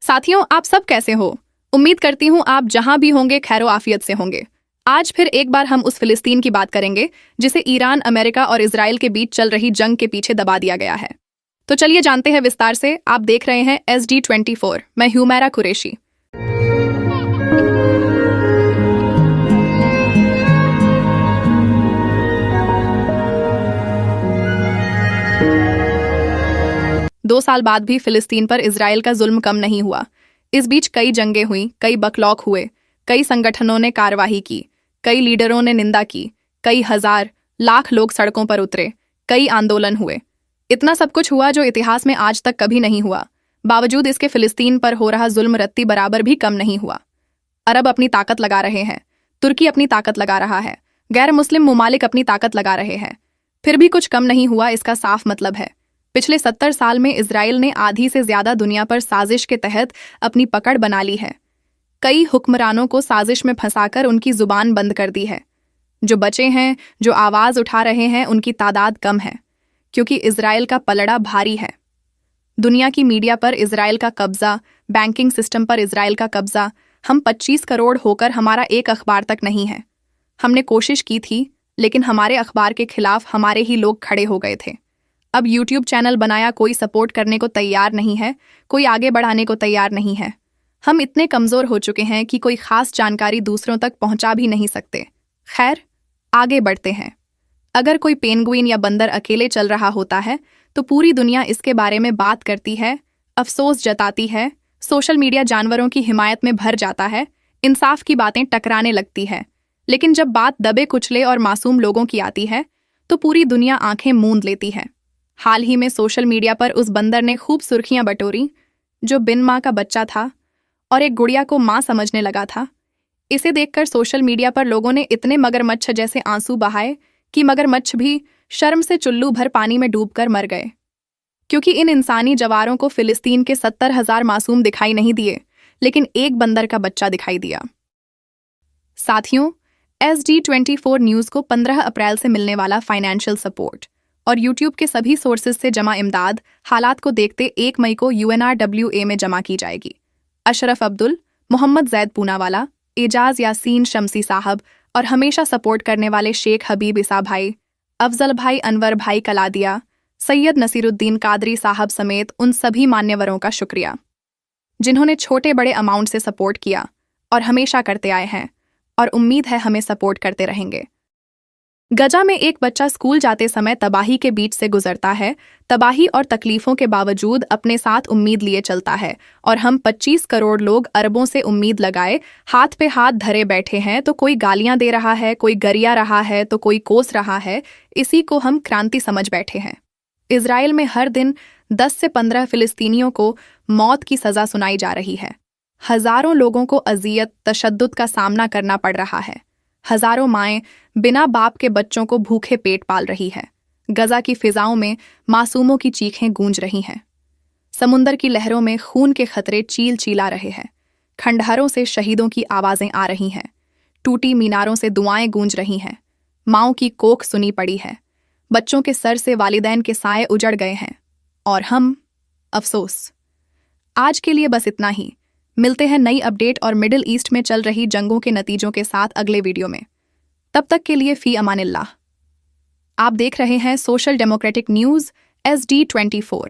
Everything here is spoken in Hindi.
साथियों, आप सब कैसे हो? उम्मीद करती हूँ आप जहां भी होंगे खैरो आफियत से होंगे। आज फिर एक बार हम उस फिलिस्तीन की बात करेंगे जिसे ईरान, अमेरिका और इजराइल के बीच चल रही जंग के पीछे दबा दिया गया है। तो चलिए जानते हैं विस्तार से। आप देख रहे हैं SD24। मैं हुमैरा कुरैशी। दो साल बाद भी फिलिस्तीन पर इजराइल का जुल्म कम नहीं हुआ। इस बीच कई जंगें हुई, कई बकलौक हुए, कई संगठनों ने कार्रवाई की, कई लीडरों ने निंदा की, कई हजार लाख लोग सड़कों पर उतरे, कई आंदोलन हुए। इतना सब कुछ हुआ जो इतिहास में आज तक कभी नहीं हुआ। बावजूद इसके फिलिस्तीन पर हो रहा जुल्म रत्ती बराबर भी कम नहीं हुआ। अरब अपनी ताकत लगा रहे हैं, तुर्की अपनी ताकत लगा रहा है, गैर मुस्लिम ममालिक अपनी ताकत लगा रहे हैं, फिर भी कुछ कम नहीं हुआ। इसका साफ मतलब है पिछले 70 साल में इजराइल ने आधी से ज्यादा दुनिया पर साजिश के तहत अपनी पकड़ बना ली है। कई हुक्मरानों को साजिश में फंसाकर उनकी जुबान बंद कर दी है। जो बचे हैं, जो आवाज उठा रहे हैं, उनकी तादाद कम है, क्योंकि इजराइल का पलड़ा भारी है। दुनिया की मीडिया पर इजराइल का कब्जा, बैंकिंग सिस्टम पर इजराइल का कब्जा। हम 25 करोड़ होकर हमारा एक अखबार तक नहीं है। हमने कोशिश की थी, लेकिन हमारे अखबार के खिलाफ हमारे ही लोग खड़े हो गए थे। अब यूट्यूब चैनल बनाया, कोई सपोर्ट करने को तैयार नहीं है, कोई आगे बढ़ाने को तैयार नहीं है। हम इतने कमजोर हो चुके हैं कि कोई खास जानकारी दूसरों तक पहुंचा भी नहीं सकते। खैर, आगे बढ़ते हैं। अगर कोई पेंगुइन या बंदर अकेले चल रहा होता है तो पूरी दुनिया इसके बारे में बात करती है, अफसोस जताती है। सोशल मीडिया जानवरों की हिमायत में भर जाता है, इंसाफ की बातें टकराने लगती है। लेकिन जब बात दबे कुचले और मासूम लोगों की आती है तो पूरी दुनिया आंखें मूंद लेती है। हाल ही में सोशल मीडिया पर उस बंदर ने खूब सुर्खियां बटोरी जो बिन माँ का बच्चा था और एक गुड़िया को माँ समझने लगा था। इसे देखकर सोशल मीडिया पर लोगों ने इतने मगरमच्छ जैसे आंसू बहाए कि मगरमच्छ भी शर्म से चुल्लू भर पानी में डूबकर मर गए, क्योंकि इन इंसानी जवारों को फिलिस्तीन के 70,000 मासूम दिखाई नहीं दिए, लेकिन एक बंदर का बच्चा दिखाई दिया। साथियों, SD24 न्यूज़ को 15 अप्रैल से मिलने वाला फाइनेंशियल सपोर्ट और यूट्यूब के सभी सोर्सेज से जमा इमदाद हालात को देखते 1 मई को UNRWA में जमा की जाएगी। अशरफ अब्दुल, मोहम्मद जैद पूनावाला, एजाज यासीन शमसी साहब और हमेशा सपोर्ट करने वाले शेख हबीब इसा भाई, अफजल भाई, अनवर भाई कलादिया, सैयद नसीरुद्दीन कादरी साहब समेत उन सभी मान्यवरों का शुक्रिया जिन्होंने छोटे बड़े अमाउंट से सपोर्ट किया और हमेशा करते आए हैं, और उम्मीद है हमें सपोर्ट करते रहेंगे। गजा में एक बच्चा स्कूल जाते समय तबाही के बीच से गुजरता है। तबाही और तकलीफों के बावजूद अपने साथ उम्मीद लिए चलता है, और हम 25 करोड़ लोग अरबों से उम्मीद लगाए हाथ पे हाथ धरे बैठे हैं। तो कोई गालियां दे रहा है, कोई गरिया रहा है, तो कोई कोस रहा है। इसी को हम क्रांति समझ बैठे हैं। इजराइल में हर दिन 10 से 15 फिलिस्तीनियों को मौत की सजा सुनाई जा रही है। हजारों लोगों को अजियत, तशद्दुद का सामना करना पड़ रहा है। हजारों माएं बिना बाप के बच्चों को भूखे पेट पाल रही है। गजा की फिजाओं में मासूमों की चीखें गूंज रही हैं। समुंदर की लहरों में खून के खतरे चील चिला रहे हैं। खंडहरों से शहीदों की आवाजें आ रही हैं। टूटी मीनारों से दुआएं गूंज रही हैं। माओं की कोख सुनी पड़ी है। बच्चों के सर से वालिदैन के साए उजड़ गए हैं। और हम, अफसोस। आज के लिए बस इतना ही। मिलते हैं नई अपडेट और मिडिल ईस्ट में चल रही जंगों के नतीजों के साथ अगले वीडियो में। तब तक के लिए फी अमानिल्लाह। आप देख रहे हैं सोशल डेमोक्रेटिक न्यूज़ SD24।